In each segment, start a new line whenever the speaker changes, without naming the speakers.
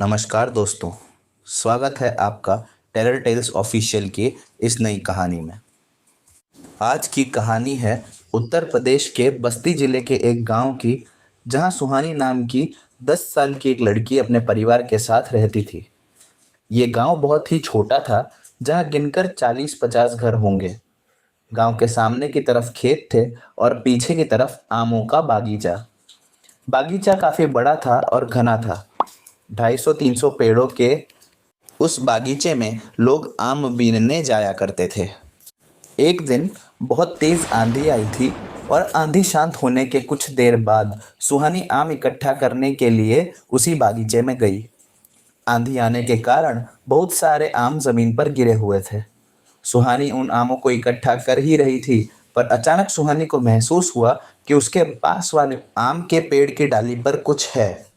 नमस्कार दोस्तों। स्वागत है आपका टेरर टेल्स ऑफिशियल की इस नई कहानी में। आज की कहानी है उत्तर प्रदेश के बस्ती जिले के एक गांव की, जहां सुहानी नाम की 10 साल की एक लड़की अपने परिवार के साथ रहती थी। ये गांव बहुत ही छोटा था, जहां गिनकर 40-50 घर होंगे। गांव के सामने की तरफ खेत थे और पीछे की तरफ आमों का बागीचा। बागीचा काफी बड़ा था और घना था। 250-300 पेड़ों के उस बागीचे में लोग आम बीनने जाया करते थे। एक दिन बहुत तेज आंधी आई थी और आंधी शांत होने के कुछ देर बाद सुहानी आम इकट्ठा करने के लिए उसी बागीचे में गई। आंधी आने के कारण बहुत सारे आम जमीन पर गिरे हुए थे। सुहानी उन आमों को इकट्ठा कर ही रही थी, पर अचानक सुहानी को महसूस हुआ कि उसके पास वाले आम के पेड़ की डाली पर कुछ है।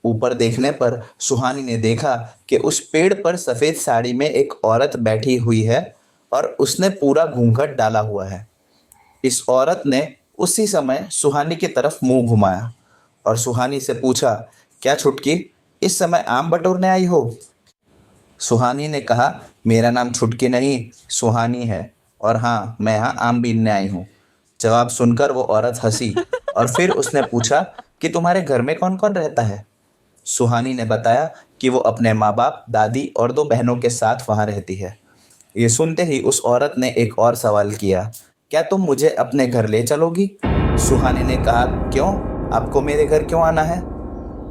ऊपर देखने पर सुहानी ने देखा कि उस पेड़ पर सफेद साड़ी में एक औरत बैठी हुई है और उसने पूरा घूंघट डाला हुआ है। इस औरत ने उसी समय सुहानी की तरफ मुंह घुमाया और सुहानी से पूछा, क्या छुटकी, इस समय आम बटोरने आई हो? सुहानी ने कहा, मेरा नाम छुटकी नहीं, सुहानी है, और हाँ, मैं यहाँ आम बीनने आई हूँ। जवाब सुनकर वो औरत हंसी और फिर उसने पूछा कि तुम्हारे घर में कौन कौन रहता है? सुहानी ने बताया कि वो अपने माँ बाप, दादी और 2 बहनों के साथ वहाँ रहती है। ये सुनते ही उस औरत ने एक और सवाल किया, क्या तुम मुझे अपने घर ले चलोगी? सुहानी ने कहा, क्यों, आपको मेरे घर क्यों आना है?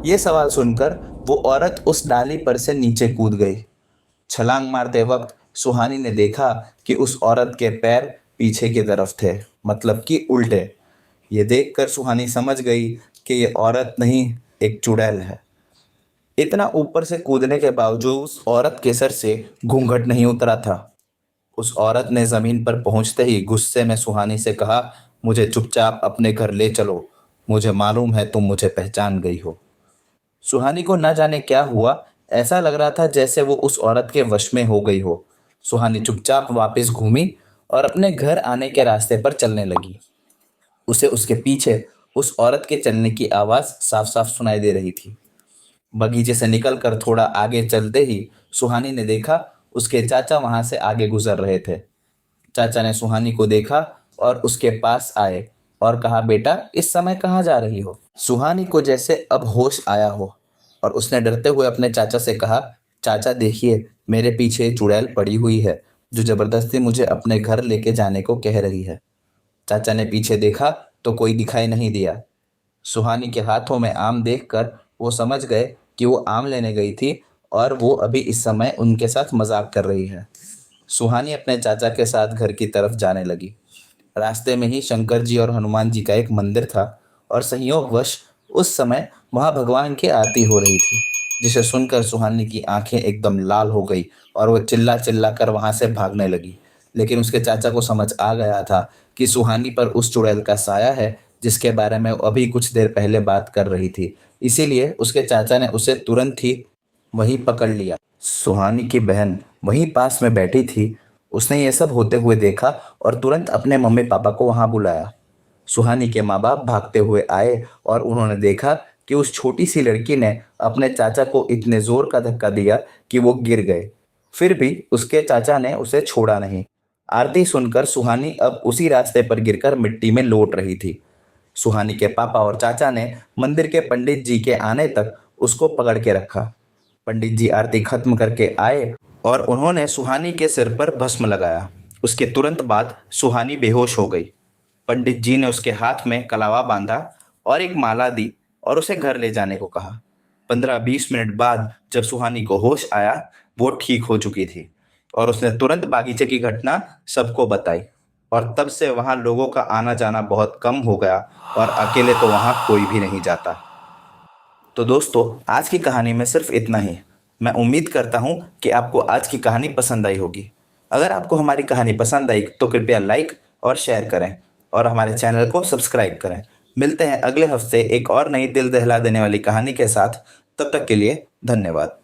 ये सवाल सुनकर वो औरत उस डाली पर से नीचे कूद गई। छलांग मारते वक्त सुहानी ने देखा कि उस औरत के पैर पीछे की तरफ थे, मतलब कि उल्टे। ये देखकर सुहानी समझ गई कि ये औरत नहीं, एक चुड़ैल है। इतना ऊपर से कूदने के बावजूद उस औरत के सर से घूंघट नहीं उतरा था। उस औरत ने जमीन पर पहुंचते ही गुस्से में सुहानी से कहा, मुझे चुपचाप अपने घर ले चलो, मुझे मालूम है तुम मुझे पहचान गई हो। सुहानी को न जाने क्या हुआ, ऐसा लग रहा था जैसे वो उस औरत के वश में हो गई हो। सुहानी चुपचाप वापस घूमी और अपने घर आने के रास्ते पर चलने लगी। उसे उसके पीछे उस औरत के चलने की आवाज़ साफ साफ सुनाई दे रही थी। बगीचे से निकलकर थोड़ा आगे चलते ही सुहानी ने देखा उसके चाचा वहां से आगे गुजर रहे थे। चाचा ने सुहानी को देखा और उसके पास आए और कहा, बेटा, इस समय कहाँ जा रही हो? सुहानी को जैसे अब होश आया हो और उसने डरते हुए अपने चाचा से कहा, चाचा देखिए, मेरे पीछे एक चुड़ैल पड़ी हुई है जो जबरदस्ती मुझे अपने घर लेके जाने को कह रही है। चाचा ने पीछे देखा तो कोई दिखाई नहीं दिया। सुहानी के हाथों में आम देखकर वो समझ गए कि वो आम लेने गई थी और वो अभी इस समय उनके साथ मजाक कर रही है। सुहानी अपने चाचा के साथ घर की तरफ जाने लगी। रास्ते में ही शंकर जी और हनुमान जी का एक मंदिर था और संयोगवश उस समय वहाँ भगवान की आरती हो रही थी, जिसे सुनकर सुहानी की आंखें एकदम लाल हो गई और वो चिल्ला चिल्ला कर वहाँ से भागने लगी। लेकिन उसके चाचा को समझ आ गया था कि सुहानी पर उस चुड़ैल का साया है जिसके बारे में वो अभी कुछ देर पहले बात कर रही थी। इसीलिए उसके चाचा ने उसे तुरंत ही वहीं पकड़ लिया। सुहानी की बहन वहीं पास में बैठी थी। उसने ये सब होते हुए देखा और तुरंत अपने मम्मी पापा को वहां बुलाया। सुहानी के माँ बाप भागते हुए आए और उन्होंने देखा कि उस छोटी सी लड़की ने अपने चाचा को इतने जोर का धक्का दिया कि वो गिर गए। फिर भी उसके चाचा ने उसे छोड़ा नहीं। आरती सुनकर सुहानी अब उसी रास्ते पर गिरकर मिट्टी में लौट रही थी। सुहानी के पापा और चाचा ने मंदिर के पंडित जी के आने तक उसको पकड़ के रखा। पंडित जी आरती खत्म करके आए और उन्होंने सुहानी के सिर पर भस्म लगाया। उसके तुरंत बाद सुहानी बेहोश हो गई। पंडित जी ने उसके हाथ में कलावा बांधा और एक माला दी और उसे घर ले जाने को कहा। 15-20 मिनट बाद जब सुहानी को होश आया, वो ठीक हो चुकी थी और उसने तुरंत बागीचे की घटना सबको बताई। और तब से वहाँ लोगों का आना जाना बहुत कम हो गया और अकेले तो वहाँ कोई भी नहीं जाता। तो दोस्तों, आज की कहानी में सिर्फ इतना ही। मैं उम्मीद करता हूँ कि आपको आज की कहानी पसंद आई होगी। अगर आपको हमारी कहानी पसंद आई तो कृपया लाइक और शेयर करें और हमारे चैनल को सब्सक्राइब करें। मिलते हैं अगले हफ्ते एक और नई दिल दहला देने वाली कहानी के साथ। तब तक के लिए धन्यवाद।